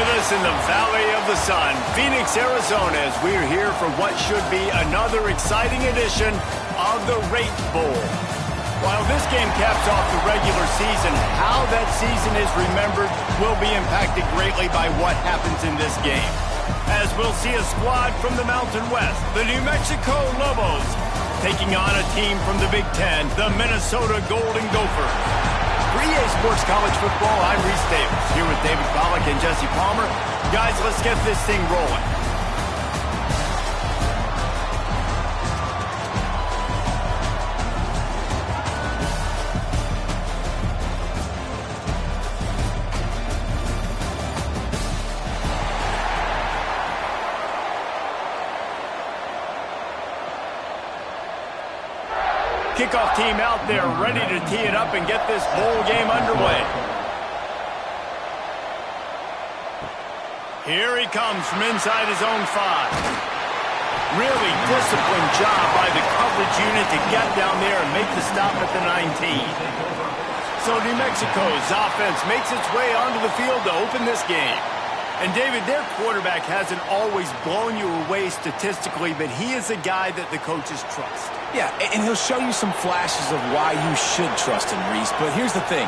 with us in the Valley of the Sun, Phoenix, Arizona, as we're here for what should be another exciting edition of the Rate Bowl. While this game caps off the regular season, how that season is remembered will be impacted greatly by what happens in this game. As we'll see a squad from the Mountain West, the New Mexico Lobos, taking on a team from the Big Ten, the Minnesota Golden Gophers. For EA Sports College Football, I'm Reese Davis, here with David Pollack and Jesse Palmer. Guys, let's get this thing rolling. Kickoff team out there ready to tee it up and get this bowl game underway. Here he comes from inside his own 5. Really disciplined job by the coverage unit to get down there and make the stop at the 19. So New Mexico's offense makes its way onto the field to open this game. And David, their quarterback hasn't always blown you away statistically, but he is a guy that the coaches trust. Yeah, and he'll show you some flashes of why you should trust him, Reese. But here's the thing.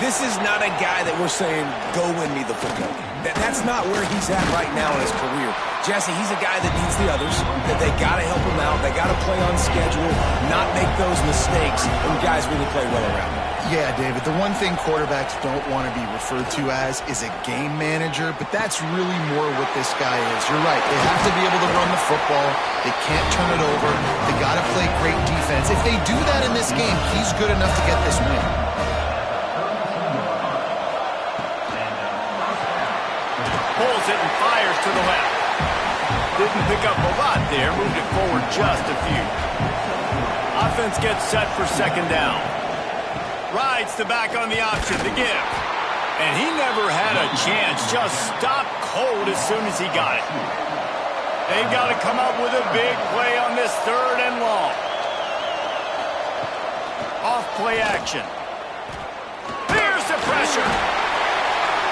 This is not a guy that we're saying, go win me the football game. That's not where he's at right now in his career. Jesse, he's a guy that needs the others, that they got to help him out. They got to play on schedule, not make those mistakes, and guys really play well around him. Yeah, David, the one thing quarterbacks don't want to be referred to as is a game manager, but that's really more what this guy is. You're right. They have to be able to run the football. They can't turn it over. They got to play great defense. If they do that in this game, he's good enough to get this win. Pulls it and fires to the left. Didn't pick up a lot there. Moved it forward just a few. Offense gets set for second down. Rides the back on the option to give. And he never had a chance. Just stopped cold as soon as he got it. They've got to come up with a big play on this 3rd and long. Off play action. Here's the pressure.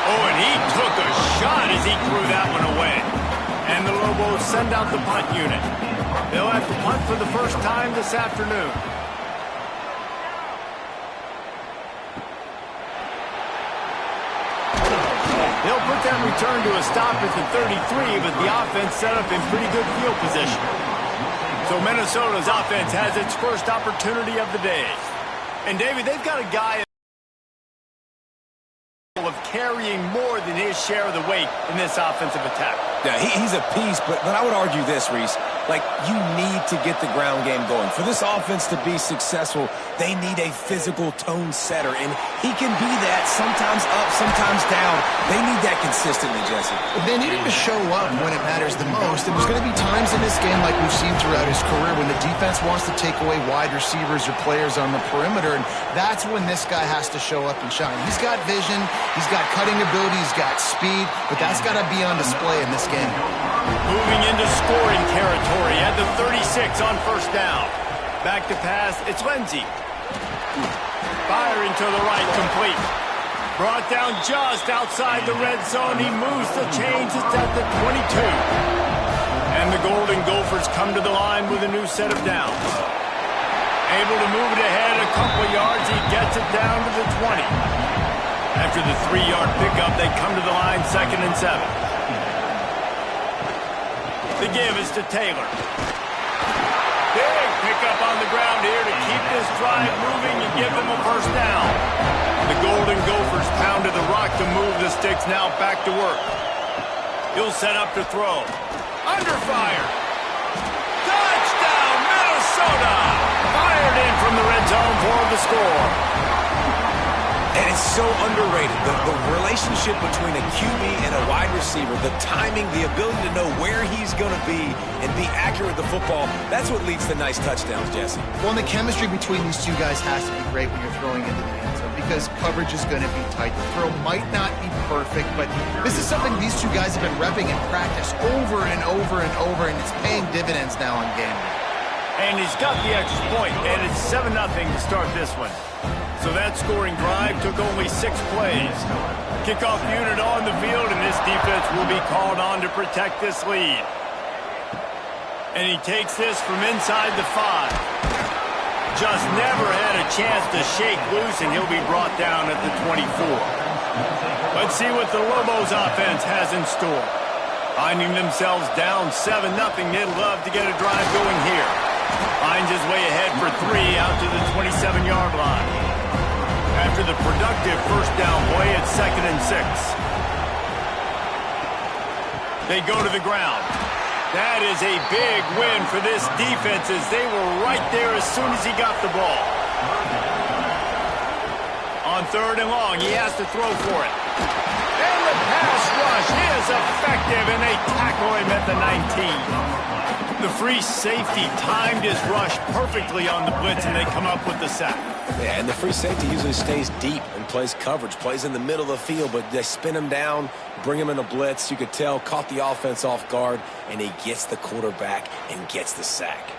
Oh, and he took a shot as he threw that one away. And the Lobos send out the punt unit. They'll have to punt for the first time this afternoon. They'll put that return to a stop at the 33, but the offense set up in pretty good field position. So Minnesota's offense has its first opportunity of the day. And David, they've got a guy of carrying more than his share of the weight in this offensive attack. Yeah, he's a piece, but I would argue this, Reese. Like, you need to get the ground game going. For this offense to be successful, they need a physical tone setter, and he can be that, sometimes up, sometimes down. They need that consistently, Jesse. They need him to show up when it matters the most. And there's going to be times in this game, like we've seen throughout his career, when the defense wants to take away wide receivers or players on the perimeter, and that's when this guy has to show up and shine. He's got vision, he's got cutting ability, he's got speed, but that's got to be on display in this game. Moving into scoring territory at the 36 on first down. Back to pass, it's Lindsey. Firing to the right, complete. Brought down just outside the red zone. He moves the chains. It's at the 22. And the Golden Gophers come to the line with a new set of downs. Able to move it ahead a couple of yards. He gets it down to the 20. After the 3-yard pickup, they come to the line 2nd and 7. The give is to Taylor. Big pickup on the ground here to keep this drive moving and give them a first down. The Golden Gophers pounded the rock to move the sticks, now back to work. He'll set up to throw. Under fire. Touchdown, Minnesota! Fired in from the red zone for the score. And it's so underrated. The relationship between a QB and a wide receiver, the timing, the ability to know where he's going to be and be accurate with the football, that's what leads to nice touchdowns, Jesse. Well, and the chemistry between these two guys has to be great when you're throwing into the end zone because coverage is going to be tight. The throw might not be perfect, but this is something these two guys have been repping in practice over and over and over, and it's paying dividends now on game day. And he's got the extra point, and it's 7-0 to start this one. So that scoring drive took only 6 plays. Kickoff unit on the field, and this defense will be called on to protect this lead. And he takes this from inside the 5. Just never had a chance to shake loose, and he'll be brought down at the 24. Let's see what the Lobos offense has in store. Finding themselves down 7-0, they'd love to get a drive going here. Finds his way ahead for 3 out to the 27-yard line. After the productive first down play, it's 2nd and 6. They go to the ground. That is a big win for this defense as they were right there as soon as he got the ball. On 3rd and long, he has to throw for it. And the pass rush is effective, and they tackle him at the 19. The free safety timed his rush perfectly on the blitz, and they come up with the sack. Yeah, and the free safety usually stays deep and plays coverage, plays in the middle of the field, but they spin him down, bring him in a blitz. You could tell, caught the offense off guard, and he gets the quarterback and gets the sack.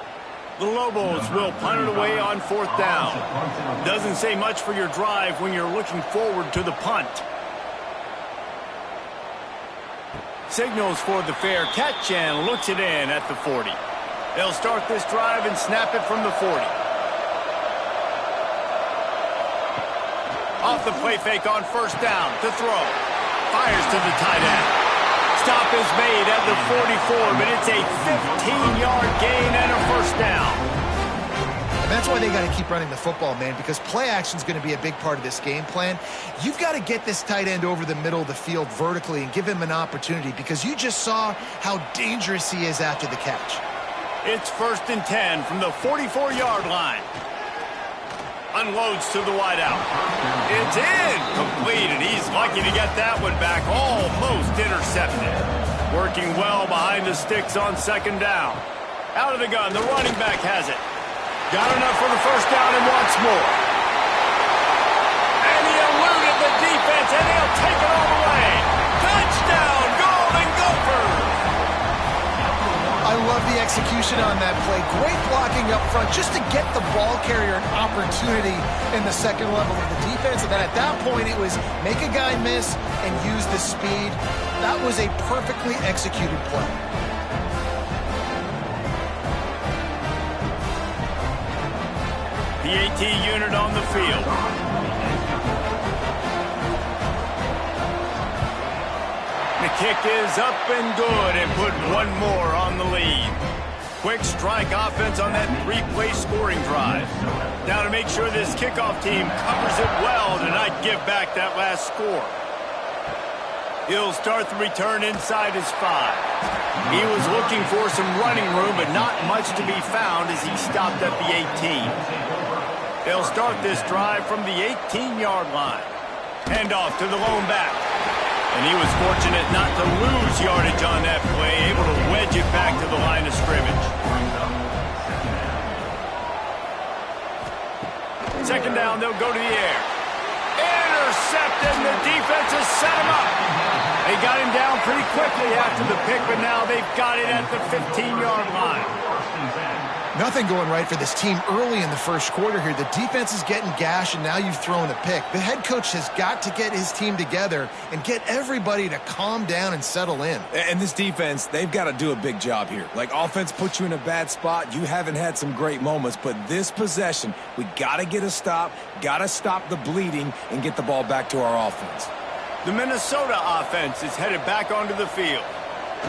The Lobos will punt it away on 4th down. Doesn't say much for your drive when you're looking forward to the punt. Signals for the fair catch and looks it in at the 40. They'll start this drive and snap it from the 40. Off the play fake on 1st down to throw. Fires to the tight end. Stop is made at the 44, but it's a 15-yard gain and a 1st down. That's why they got to keep running the football, man, because play action is going to be a big part of this game plan. You've got to get this tight end over the middle of the field vertically and give him an opportunity, because you just saw how dangerous he is after the catch. It's 1st and 10 from the 44-yard line. Unloads to the wideout. It's incomplete, and he's lucky to get that one back. Almost intercepted. Working well behind the sticks on 2nd down. Out of the gun, the running back has it. Got enough for the 1st down and wants more. And he eluded the defense, and he'll take it all the way. Touchdown, Golden Gophers! I love the execution on that play. Great blocking up front just to get the ball carrier an opportunity in the 2nd level of the defense. And then at that point, it was make a guy miss and use the speed. That was a perfectly executed play. The AT unit on the field. The kick is up and good and put one more on the lead. Quick strike offense on that 3-play scoring drive. Now to make sure this kickoff team covers it well to not give back that last score. He'll start the return inside his 5. He was looking for some running room, but not much to be found as he stopped at the 18. They'll start this drive from the 18-yard line. Handoff to the lone back. And he was fortunate not to lose yardage on that play, able to wedge it back to the line of scrimmage. 2nd down, they'll go to the air. Intercepted, and the defense has set him up. They got him down pretty quickly after the pick, but now they've got it at the 15-yard line. Nothing going right for this team early in the 1st quarter here. The defense is getting gashed, and now you've thrown a pick. The head coach has got to get his team together and get everybody to calm down and settle in. And this defense, they've got to do a big job here. Like, offense puts you in a bad spot. You haven't had some great moments, but this possession, we got to get a stop, got to stop the bleeding, and get the ball back to our offense. The Minnesota offense is headed back onto the field.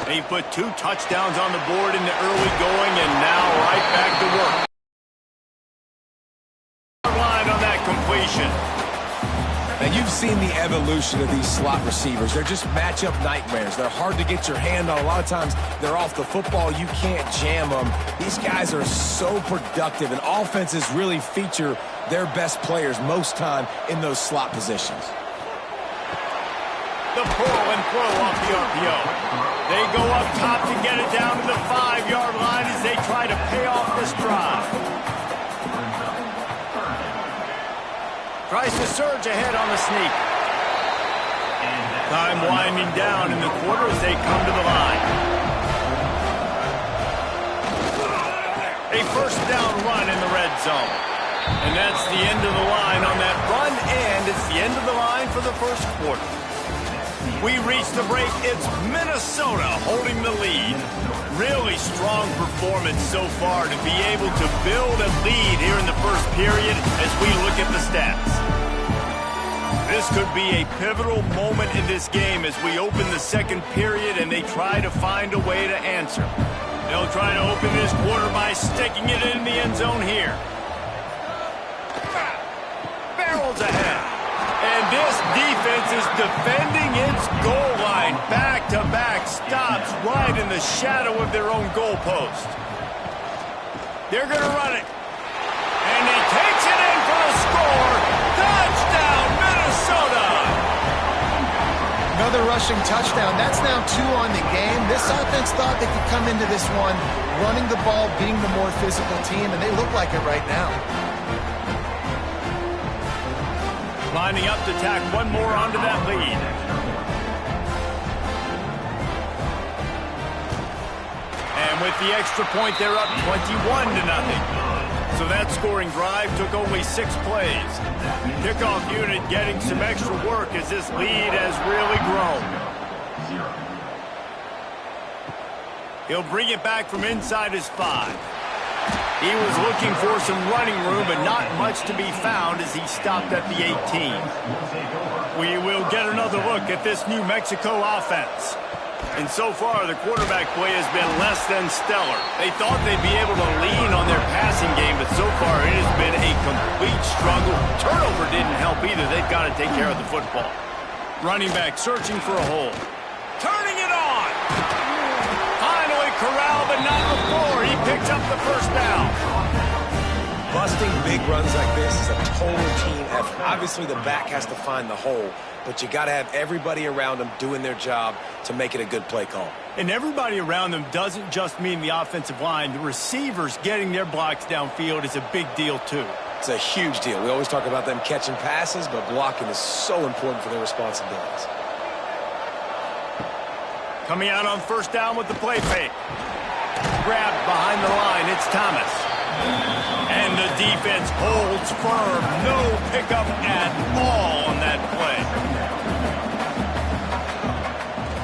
They put 2 touchdowns on the board in the early going, and now right back to work. Line on that completion. Now, you've seen the evolution of these slot receivers. They're just matchup nightmares. They're hard to get your hand on. A lot of times, they're off the football. You can't jam them. These guys are so productive, and offenses really feature their best players most time in those slot positions. The pull and throw off the RPO. They go up top to get it down to the 5-yard line as they try to pay off this drive. Tries to surge ahead on the sneak. Time winding down in the quarter as they come to the line. A first down run in the red zone. And that's the end of the line on that run, and it's the end of the line for the first quarter. We reach the break. It's Minnesota holding the lead. Really strong performance so far to be able to build a lead here in the first period as we look at the stats. This could be a pivotal moment in this game as we open the second period and they try to find a way to answer. They'll try to open this quarter by sticking it in the end zone here. Barrels ahead. And this defense is defending its goal line. Back-to-back stops right in the shadow of their own goalpost. They're going to run it. And he takes it in for a score. Touchdown, Minnesota! Another rushing touchdown. That's now 2 on the game. This offense thought they could come into this one running the ball, being the more physical team, and they look like it right now. Lining up to tack one more onto that lead. And with the extra point, they're up 21-0. So that scoring drive took only 6 plays. Kickoff unit getting some extra work as this lead has really grown. He'll bring it back from inside his 5. He was looking for some running room, but not much to be found as he stopped at the 18. We will get another look at this New Mexico offense. And so far, the quarterback play has been less than stellar. They thought they'd be able to lean on their passing game, but so far it has been a complete struggle. Turnover didn't help either. They've got to take care of the football. Running back searching for a hole. Turning it on! Finally corralled, but not before. He picks up the first down. Busting big runs like this is a total team effort. Obviously, the back has to find the hole, but you got to have everybody around them doing their job to make it a good play call. And everybody around them doesn't just mean the offensive line. The receivers getting their blocks downfield is a big deal, too. It's a huge deal. We always talk about them catching passes, but blocking is so important for their responsibilities. Coming out on first down with the play fake. Grabbed behind the line, it's Thomas. And the defense holds firm. No pickup at all on that play.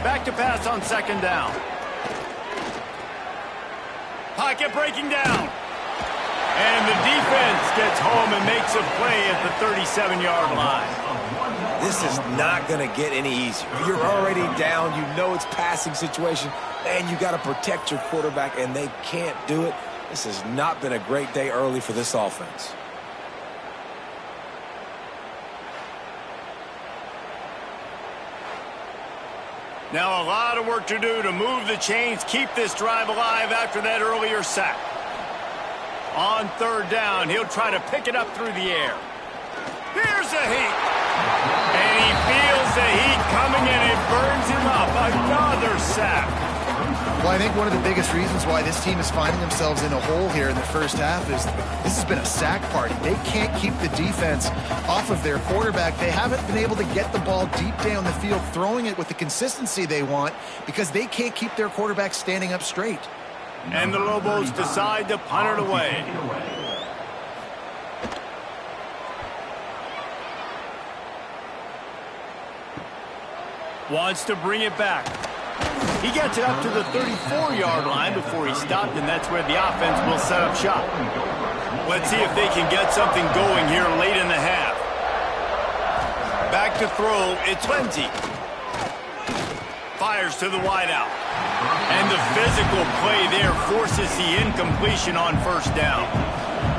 Back to pass on second down. Pocket breaking down. And the defense gets home and makes a play at the 37-yard line. This is not going to get any easier. You're already down. You know it's passing situation, and you got to protect your quarterback, and they can't do it. This has not been a great day early for this offense. Now a lot of work to do to move the chains, keep this drive alive after that earlier sack. On third down, he'll try to pick it up through the air. Here's the heat. And he feels the heat coming and it burns him up. Another sack. Well, I think one of the biggest reasons why this team is finding themselves in a hole here in the first half is this has been a sack party. They can't keep the defense off of their quarterback. They haven't been able to get the ball deep down the field, throwing it with the consistency they want because they can't keep their quarterback standing up straight. And the Lobos decide to punt it away. Wants to bring it back. He gets it up to the 34-yard line before he stopped, and that's where the offense will set up shop. Let's see if they can get something going here late in the half. Back to throw, it's Lindsey. Fires to the wideout. And the physical play there forces the incompletion on first down.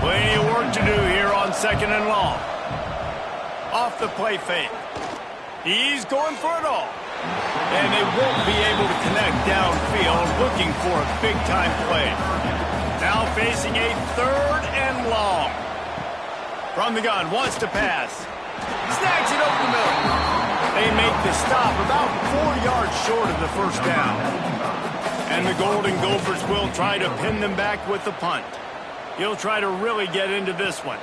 Plenty of work to do here on second and long. Off the play fake. He's going for it all. And they won't be able to connect downfield, looking for a big-time play. Now facing a third and long. From the gun, wants to pass. Snags it over the middle. They make the stop about 4 yards short of the first down. And the Golden Gophers will try to pin them back with the punt. He'll try to really get into this one.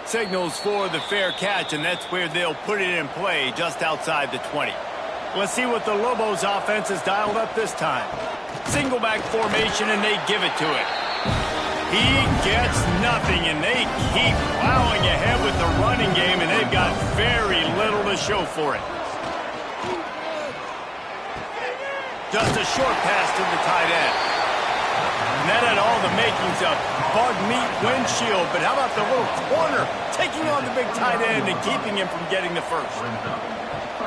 Signals for the fair catch, and that's where they'll put it in play just outside the 20. Let's see what the Lobos offense has dialed up this time. Single back formation, and they give it to it. He gets nothing, and they keep plowing ahead with the running game, and they've got very little to show for it. Just a short pass to the tight end. And that had all the makings of bug meat windshield, but how about the little corner taking on the big tight end and keeping him from getting the first?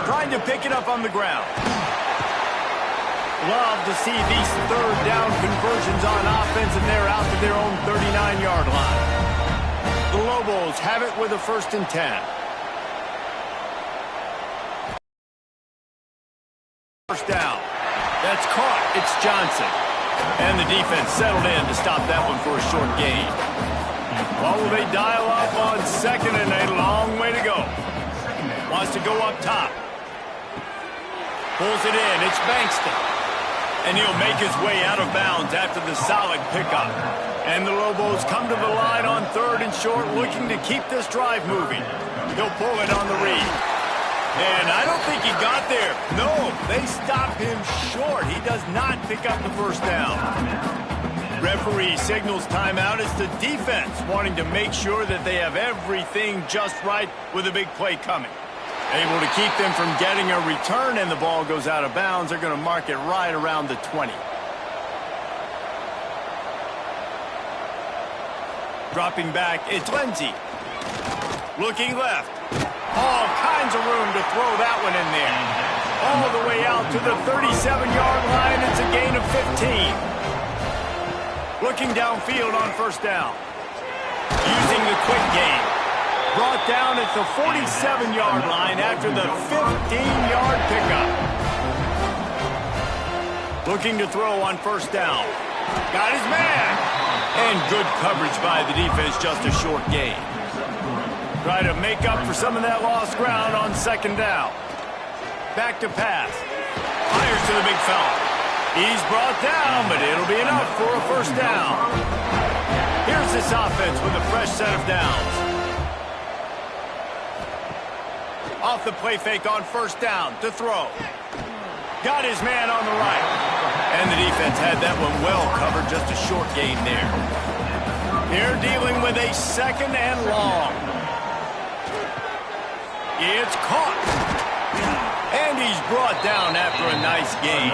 Trying to pick it up on the ground. Love to see these third down conversions on offense, and they're out to their own 39-yard line. The Lobos have it with a 1st and 10. First down. That's caught. It's Johnson. And the defense settled in to stop that one for a short gain. What will they dial up on 2nd and a long way to go? Wants to go up top. Pulls it in. It's Bankston. And he'll make his way out of bounds after the solid pickup. And the Lobos come to the line on 3rd and short, looking to keep this drive moving. He'll pull it on the read. And I don't think he got there. No, they stop him short. He does not pick up the first down. Referee signals timeout. It's the defense wanting to make sure that they have everything just right with a big play coming. Able to keep them from getting a return, and the ball goes out of bounds. They're going to mark it right around the 20. Dropping back, it's Lindsey. Looking left. All kinds of room to throw that one in there. All the way out to the 37-yard line. It's a gain of 15. Looking downfield on 1st down. Using the quick game. Brought down at the 47-yard line after the 15-yard pickup. Looking to throw on 1st down. Got his man. And good coverage by the defense, just a short gain. Try to make up for some of that lost ground on 2nd down. Back to pass. Fires to the big fella. He's brought down, but it'll be enough for a 1st down. Here's this offense with a fresh set of downs. Off the play fake on 1st down to throw. Got his man on the right. And the defense had that one well covered, just a short gain there. They're dealing with a 2nd and long. It's caught. And he's brought down after a nice gain.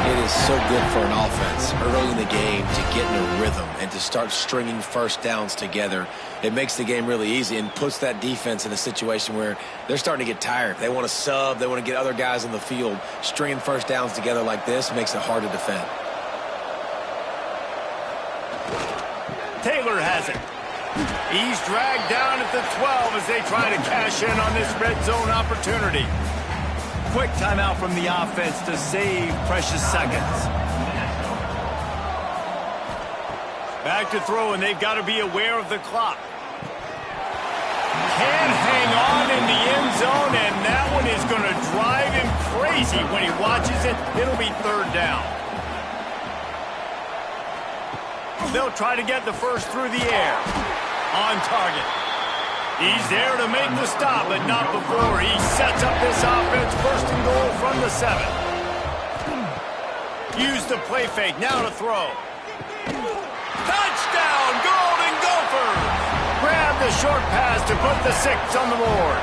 It is so good for an offense early in the game to get in a rhythm and to start stringing 1st downs together. It makes the game really easy and puts that defense in a situation where they're starting to get tired. They want to sub. They want to get other guys in the field. Stringing 1st downs together like this makes it hard to defend. Taylor has it. He's dragged down at the 12 as they try to cash in on this red zone opportunity. Quick timeout from the offense to save precious seconds. Back to throw, and they've got to be aware of the clock. Can hang on in the end zone, and that one is going to drive him crazy when he watches it. It'll be 3rd down. They'll try to get the first through the air. On target. He's there to make the stop, but not before he sets up this offense. 1st and goal from the 7. Use the play fake. Now to throw. Touchdown, Golden Gophers! Grab the short pass to put the 6 on the board.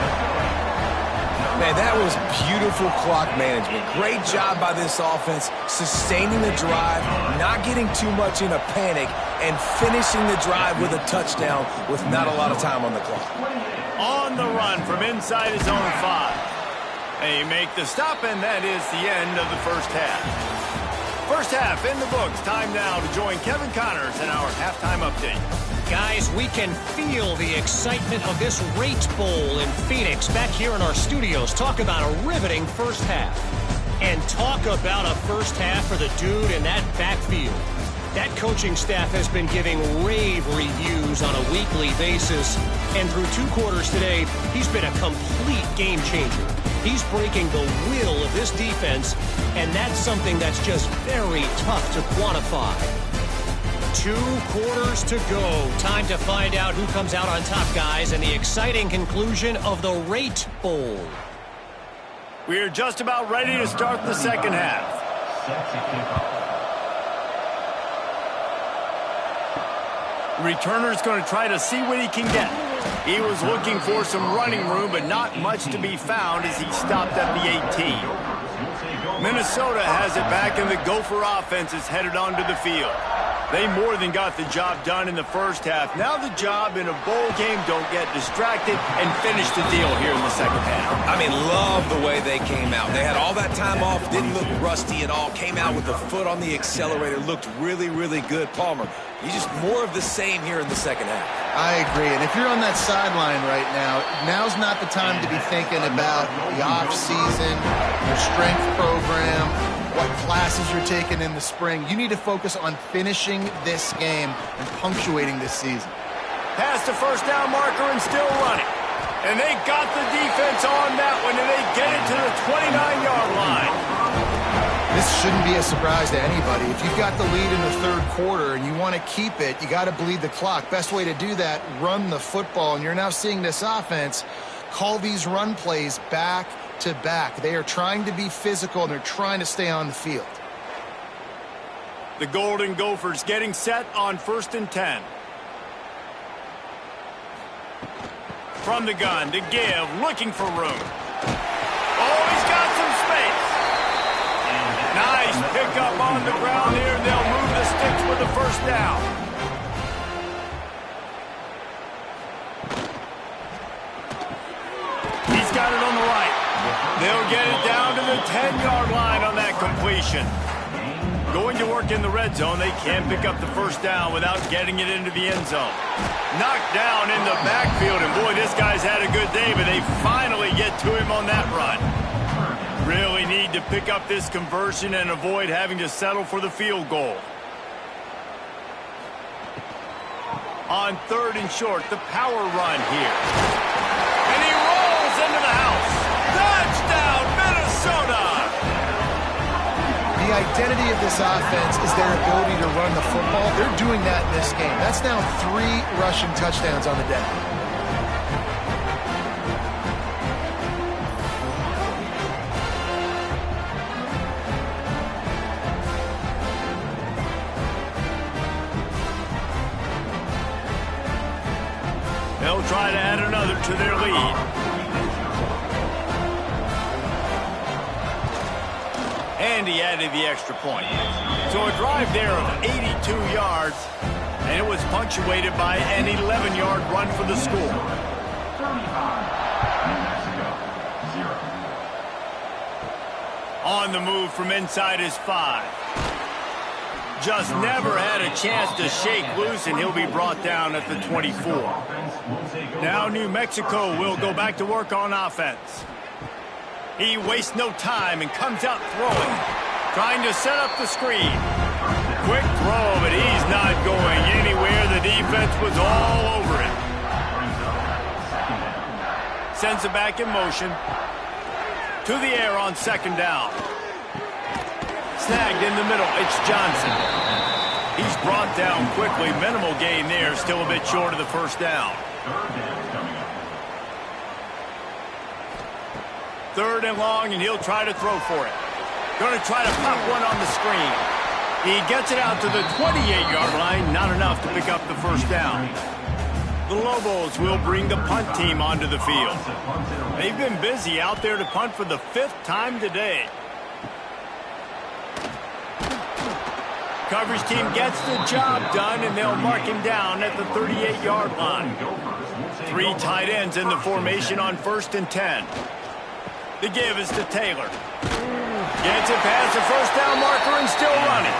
Man, that was beautiful clock management. Great job by this offense, sustaining the drive, not getting too much in a panic, and finishing the drive with a touchdown with not a lot of time on the clock. On the run from inside his own 5. They make the stop, and that is the end of the 1st half. 1st half in the books. Time now to join Kevin Connors in our halftime update. Guys, we can feel the excitement of this Rate Bowl in Phoenix back here in our studios. Talk about a riveting 1st half. And talk about a 1st half for the dude in that backfield. That coaching staff has been giving rave reviews on a weekly basis. And through 2 quarters today, he's been a complete game changer. He's breaking the will of this defense, and that's something that's just very tough to quantify. 2 quarters to go. Time to find out who comes out on top, guys, and the exciting conclusion of the Rate Bowl. We're just about ready to start the 2nd half. The returner's going to try to see what he can get. He was looking for some running room, but not much to be found as he stopped at the 18. Minnesota has it back, and the Gopher offense is headed onto the field. They more than got the job done in the first half. Now the job in a bowl game, don't get distracted and finish the deal here in the second half. I mean, love the way they came out. They had all that time off, didn't look rusty at all, came out with the foot on the accelerator, looked really, really good. Palmer, he's just more of the same here in the second half. I agree, and if you're on that sideline right now, now's not the time to be thinking about the off-season, your strength program, what classes you're taking in the spring. You need to focus on finishing this game and punctuating this season. Past the first down marker and still running. And they got the defense on that one, and they get it to the 29-yard line. This shouldn't be a surprise to anybody. If you've got the lead in the third quarter and you want to keep it, you got to bleed the clock. Best way to do that, run the football. And you're now seeing this offense call these run plays back to back. They are trying to be physical, and they're trying to stay on the field. The Golden Gophers getting set on 1st and 10. From the gun to give, looking for room. Oh, he's got some space. Nice pickup on the ground here. They'll move the sticks with the first down. He's got it on the right. They'll get it down to the 10-yard line on that completion. Going to work in the red zone, they can pick up the first down without getting it into the end zone. Knocked down in the backfield, and boy, this guy's had a good day, but they finally get to him on that run. Really need to pick up this conversion and avoid having to settle for the field goal. On 3rd and short, the power run here. And he rolls into the house. Touchdown, Minnesota! The identity of this offense is their ability to run the football. They're doing that in this game. That's now 3 rushing touchdowns on the day. They'll try to add another to their lead. And he added the extra point. So a drive there of 82 yards, and it was punctuated by an 11-yard run for the score. On the move from inside his 5. Just never had a chance to shake loose, and he'll be brought down at the 24. Now New Mexico will go back to work on offense. He wastes no time and comes out throwing, trying to set up the screen. Quick throw, but he's not going anywhere. The defense was all over him. Sends it back in motion. To the air on 2nd down. Snagged in the middle, it's Johnson. He's brought down quickly. Minimal gain there, still a bit short of the first down. 3rd and long, and he'll try to throw for it. Going to try to pop one on the screen. He gets it out to the 28-yard line. Not enough to pick up the first down. The Lobos will bring the punt team onto the field. They've been busy out there to punt for the 5th time today. Coverage team gets the job done, and they'll mark him down at the 38-yard line. 3 tight ends in the formation on 1st and 10. The give is to Taylor. Gets it past the first down marker and still running.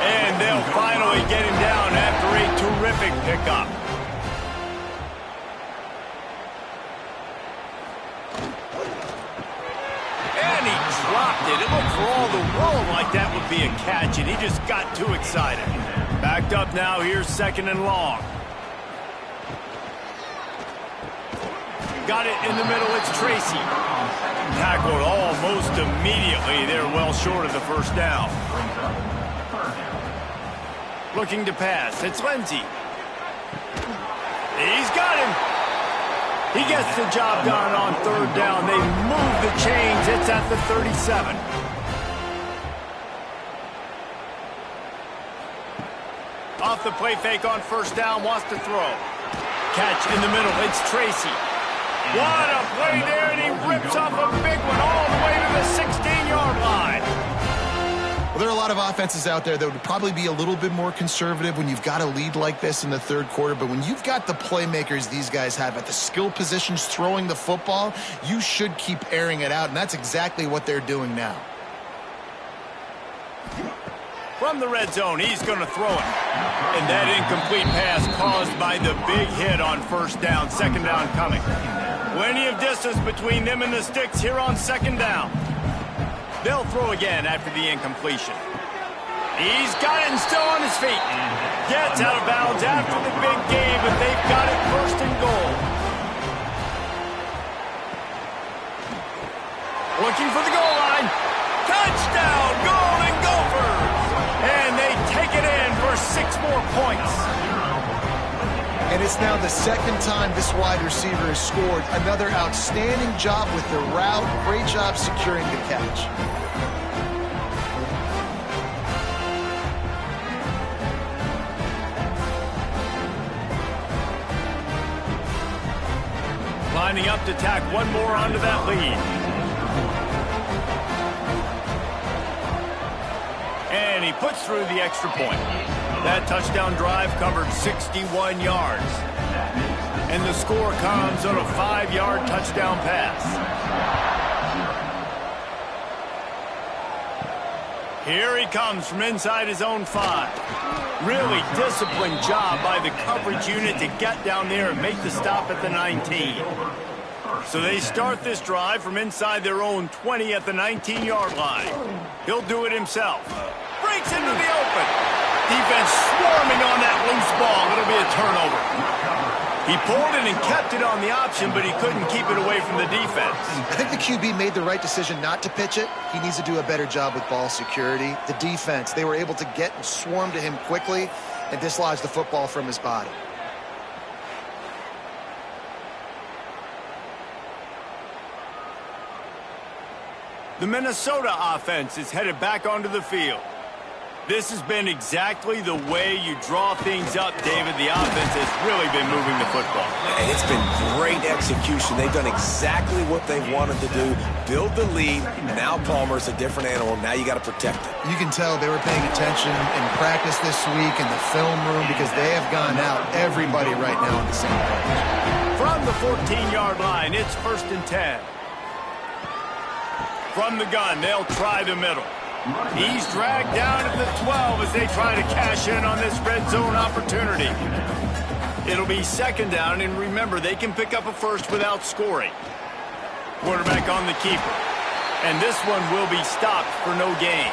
And they'll finally get him down after a terrific pickup. And he dropped it. It looked for all the world like that would be a catch, and he just got too excited. Backed up now, here's 2nd and long. Got it in the middle, it's Tracy. Tackled almost immediately. They're well short of the first down. Looking to pass, it's Lindsey. He's got him. He gets the job done on 3rd down. They move the chains. It's at the 37. off the play fake on first down, wants to throw. Catch in the middle, it's Tracy. What a play there, and he rips off a big one all the way to the 16-yard line. Well, there are a lot of offenses out there that would probably be a little bit more conservative when you've got a lead like this in the third quarter. But when you've got the playmakers these guys have at the skill positions throwing the football, you should keep airing it out, and that's exactly what they're doing now. From the red zone, he's going to throw it. And that incomplete pass caused by the big hit on first down. Second down coming. Plenty of distance between them and the sticks here on second down. They'll throw again after the incompletion. He's got it and still on his feet. Gets out of bounds after the big game, but they've got it first and goal. Looking for the goal line. Touchdown, Golden Gophers! And they take it in for 6 more points. And it's now the second time this wide receiver has scored. Another outstanding job with the route. Great job securing the catch. Lining up to tack one more onto that lead. And he puts through the extra point. That touchdown drive covered 61 yards. And the score comes on a 5-yard touchdown pass. Here he comes from inside his own 5. Really disciplined job by the coverage unit to get down there and make the stop at the 19. So they start this drive from inside their own 20 at the 19-yard line. He'll do it himself. Breaks into the open. Defense swarming on that loose ball. It'll be a turnover. He pulled it and kept it on the option, but he couldn't keep it away from the defense. I think the QB made the right decision not to pitch it. He needs to do a better job with ball security. The defense, they were able to get and swarm to him quickly and dislodge the football from his body. The Minnesota offense is headed back onto the field. This has been exactly the way you draw things up, David. The offense has really been moving the football. And it's been great execution. They've done exactly what they wanted to do. Build the lead. Now Palmer's a different animal. Now you got to protect it. You can tell they were paying attention in practice this week in the film room because they have gone out, everybody right now on the same page. From the 14-yard line, it's 1st and 10. From the gun, they'll try the middle. He's dragged down to the 12 as they try to cash in on this red zone opportunity. It'll be 2nd down, and remember, they can pick up a first without scoring. Quarterback on the keeper. And this one will be stopped for no gain.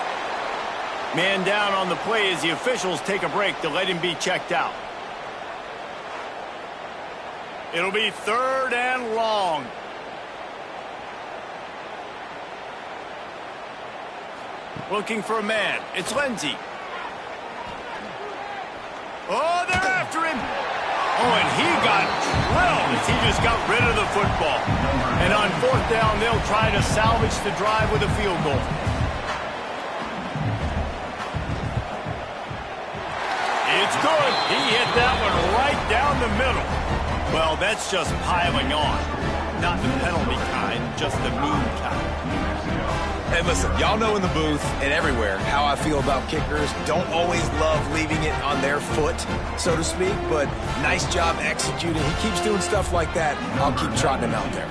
Man down on the play as the officials take a break to let him be checked out. It'll be 3rd and long. Looking for a man. It's Lindsey. Oh, they're after him. Oh, and he got drilled as he just got rid of the football. And on 4th down, they'll try to salvage the drive with a field goal. It's good. He hit that one right down the middle. Well, that's just piling on. Not the penalty kind, just the mean kind. Hey, listen, y'all know in the booth and everywhere how I feel about kickers. Don't always love leaving it on their foot, so to speak, but nice job executing. He keeps doing stuff like that. I'll keep trotting him out there.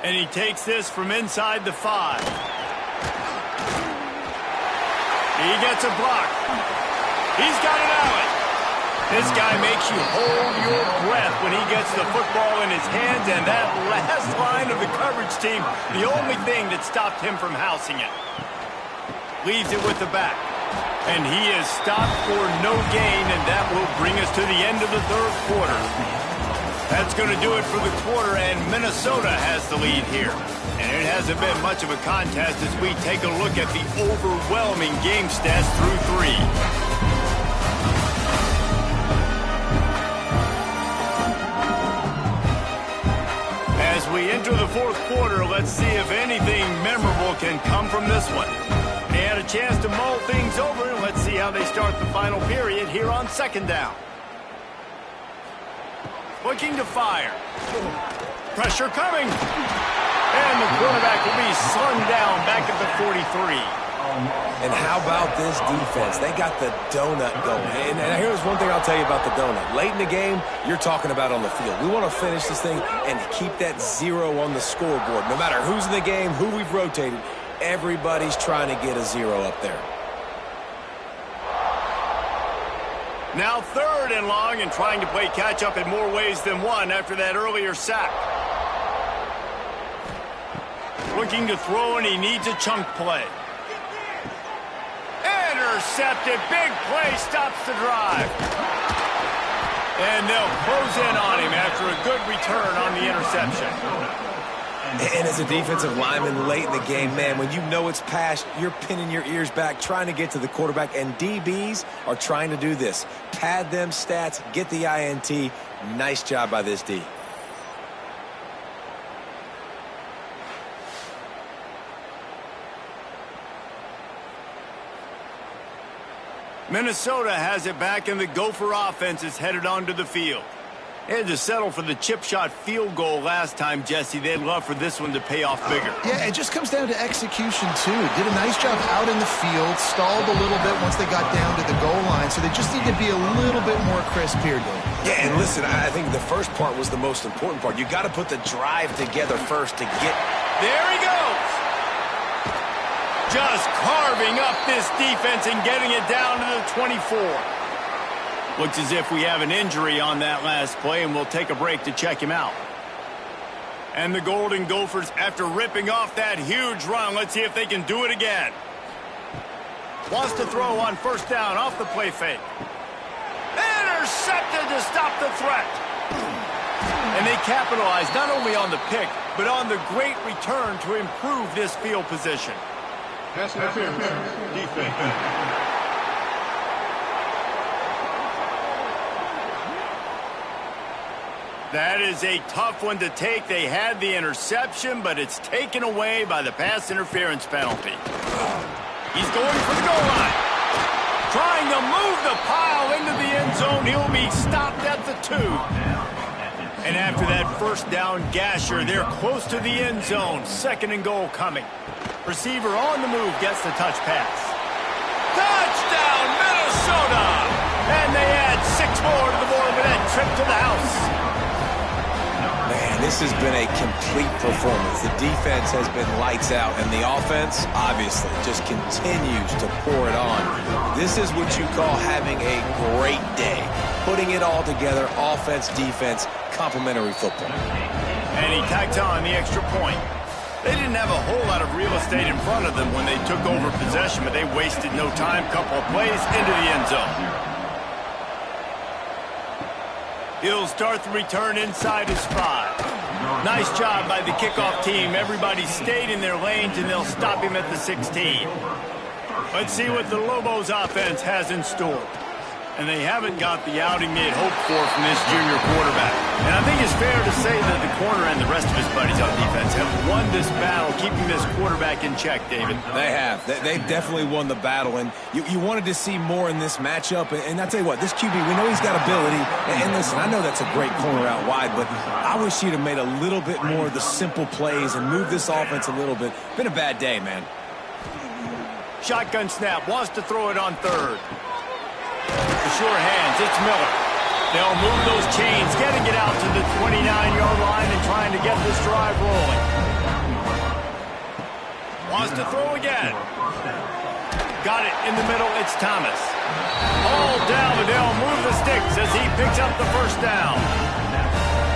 And he takes this from inside the 5. He gets a block. He's got an alley. This guy makes you hold your breath when he gets the football in his hands, and that last line of the coverage team, the only thing that stopped him from housing it. Leaves it with the back. And he is stopped for no gain, and that will bring us to the end of the 3rd quarter. That's going to do it for the quarter, and Minnesota has the lead here. And it hasn't been much of a contest as we take a look at the overwhelming game stats through 3. As we enter the 4th quarter, let's see if anything memorable can come from this one. chance to mull things over, and let's see how they start the final period here on second down. Looking to fire. Pressure coming. And the quarterback will be slung down back at the 43. And how about this defense? They got the donut going. And here's one thing I'll tell you about the donut. Late in the game, you're talking about on the field. We want to finish this thing and keep that 0 on the scoreboard. No matter who's in the game, who we've rotated, everybody's trying to get a 0 up there. Now 3rd and long, and trying to play catch-up in more ways than one after that earlier sack. Looking to throw, and he needs a chunk play. Intercepted. Big play stops the drive. And they'll close in on him after a good return on the interception. And as a defensive lineman late in the game, man, when you know it's past, you're pinning your ears back, trying to get to the quarterback, and DBs are trying to do this. Pad them stats, get the INT. Nice job by this D. Minnesota has it back, and the Gopher offense is headed onto the field. They had to settle for the chip shot field goal last time, Jesse. They'd love for this one to pay off bigger. Yeah, it just comes down to execution, too. Did a nice job out in the field, stalled a little bit once they got down to the goal line, so they just need to be a little bit more crisp here, Dave. Yeah, and listen, I think the first part was the most important part. You got to put the drive together first to get... There he goes! Just carving up this defense and getting it down to the 24. Looks as if we have an injury on that last play, and we'll take a break to check him out. And the Golden Gophers, after ripping off that huge run, let's see if they can do it again. Wants to throw on 1st down off the play fake. Intercepted to stop the threat. And they capitalize not only on the pick, but on the great return to improve this field position. Pass interference. Defense. That is a tough one to take. They had the interception, but it's taken away by the pass interference penalty. He's going for the goal line. Trying to move the pile into the end zone. He'll be stopped at the 2. And after that 1st down gasher, they're close to the end zone. 2nd and goal coming. Receiver on the move gets the touch pass. Touchdown, Minnesota! And they add 6 more to the board with that trip to the house. Man, this has been a complete performance. The defense has been lights out, and the offense, obviously, just continues to pour it on. This is what you call having a great day. Putting it all together, offense, defense, complementary football. And he tacked on the extra point. They didn't have a whole lot of real estate in front of them when they took over possession, but they wasted no time. Couple of plays into the end zone. He'll start the return inside his 5. Nice job by the kickoff team. Everybody stayed in their lanes, and they'll stop him at the 16. Let's see what the Lobos offense has in store. And they haven't got the outing they had hoped for from this junior quarterback. And I think it's fair to say that the corner and the rest of his buddies on defense have won this battle, keeping this quarterback in check, David. They have. They've definitely won the battle, and you wanted to see more in this matchup. And I tell you what, this QB, we know he's got ability. And listen, I know that's a great corner out wide, but I wish he'd have made a little bit more of the simple plays and moved this offense a little bit. Been a bad day, man. Shotgun snap, wants to throw it on 3rd. The sure hands, it's Miller. They'll move those chains, getting it out to the 29-yard line and trying to get this drive rolling. Wants to throw again. Got it in the middle, it's Thomas. All down, but they'll move the sticks as he picks up the 1st down.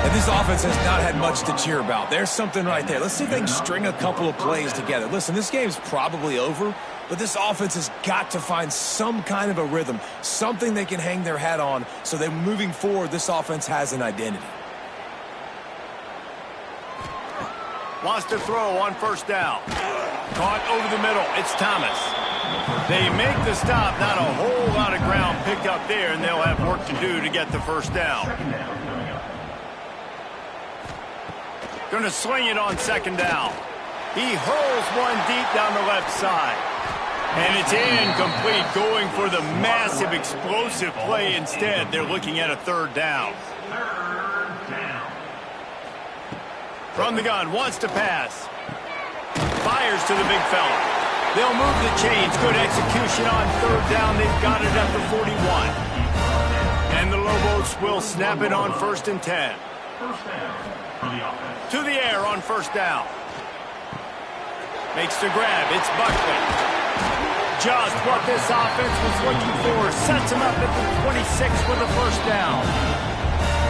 And this offense has not had much to cheer about. There's something right there. Let's see if they can string a couple of plays together. Listen, this game's probably over, but this offense has got to find some kind of a rhythm, something they can hang their hat on, so that moving forward, this offense has an identity. Wants to throw on 1st down. Caught over the middle. It's Thomas. They make the stop. Not a whole lot of ground picked up there, and they'll have work to do to get the 1st down. Going to sling it on 2nd down. He hurls one deep down the left side. And it's incomplete, going for the massive, explosive play instead. They're looking at a third down. From the gun, wants to pass. Fires to the big fella. They'll move the chains. Good execution on third down. They've got it at the 41. And the Lobos will snap it on 1st and 10. To the air on 1st down. Makes the grab. It's Buckley. Just what this offense was looking for. Sets him up at the 26 for the 1st down.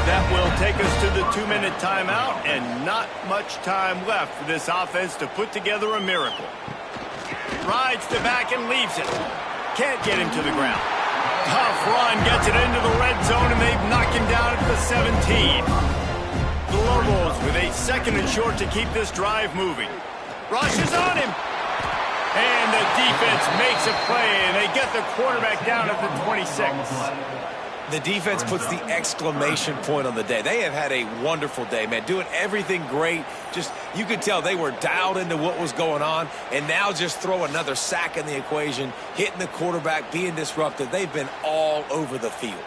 That will take us to the 2-minute timeout, and not much time left for this offense to put together a miracle. Rides the back and leaves it. Can't get him to the ground. Tough run, gets it into the red zone, and they've knocked him down at the 17. The Lobos with a 2nd and short to keep this drive moving. Rushes on him. And the defense makes a play, and they get the quarterback down at the 26. The defense puts the exclamation point on the day. They have had a wonderful day, man, doing everything great. Just, you could tell they were dialed into what was going on, and now just throw another sack in the equation, hitting the quarterback, being disruptive. They've been all over the field.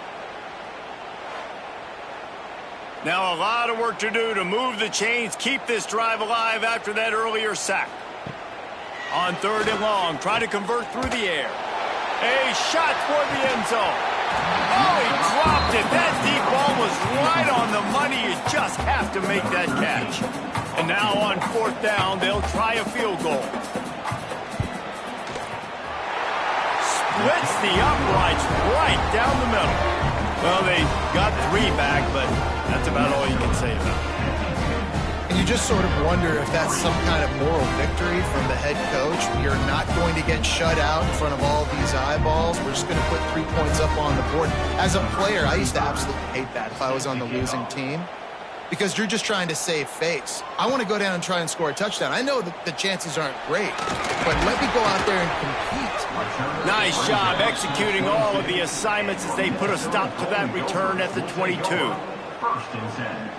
Now a lot of work to do to move the chains, keep this drive alive after that earlier sack. On 3rd and long, trying to convert through the air. A shot toward the end zone. Oh, he dropped it. That deep ball was right on the money. You just have to make that catch. And now on 4th down, they'll try a field goal. Splits the uprights right down the middle. Well, they got 3 back, but that's about all you can say about it. And you just sort of wonder if that's some kind of moral victory from the head coach. You're not going to get shut out in front of all these eyeballs. We're just going to put 3 points up on the board. As a player, I used to absolutely hate that if I was on the losing team, because you're just trying to save face. I want to go down and try and score a touchdown. I know that the chances aren't great, but let me go out there and compete. Nice job executing all of the assignments as they put a stop to that return at the 22. 1st and 10.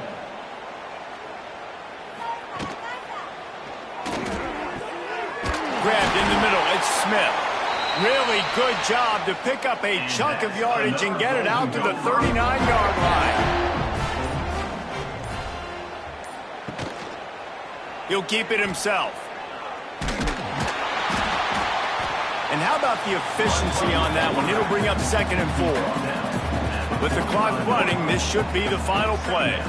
Grabbed in the middle, it's Smith. Really good job to pick up a chunk of yardage and get it out to the 39-yard line. He'll keep it himself. And how about the efficiency on that one? It'll bring up 2nd and 4. With the clock running, this should be the final play.